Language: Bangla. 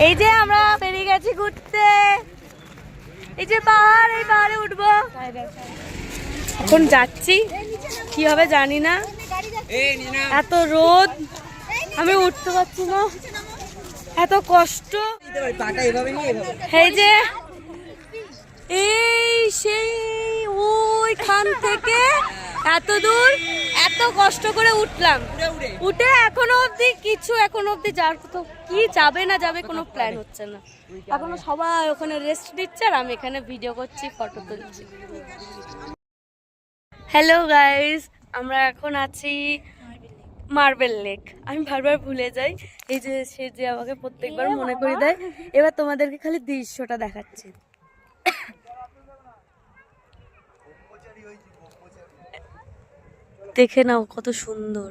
এই যে আমরা বেরিয়ে গেছি ঘুরতে, এই যে পাহাড়, এই পাহাড়ে উঠবো। এখন যাচ্ছি, কি হবে জানি না, এত রোদ, আমি উঠতে পারছি না, এত কষ্ট। এই যে এই সেই ওইখান থেকে এত দূর এত কষ্ট করে উঠলাম, উঠে এখনো অবধি যার তো কি যাবে না যাবে কোনো প্ল্যান হচ্ছে না। এখনো সবাই ওখানে রেস্ট নিচ্ছে আর আমি এখানে ভিডিও করছি, ফটো তুলছি। হ্যালো গাইস, আমরা এখন আছি মার্বেল লেক। আমি বারবার ভুলে যাই, এই যে সে যে আমাকে প্রত্যেকবার মনে করে দেয়। এবার তোমাদেরকে খালি দৃশ্যটা দেখাচ্ছি, দেখে নাও কত সুন্দর।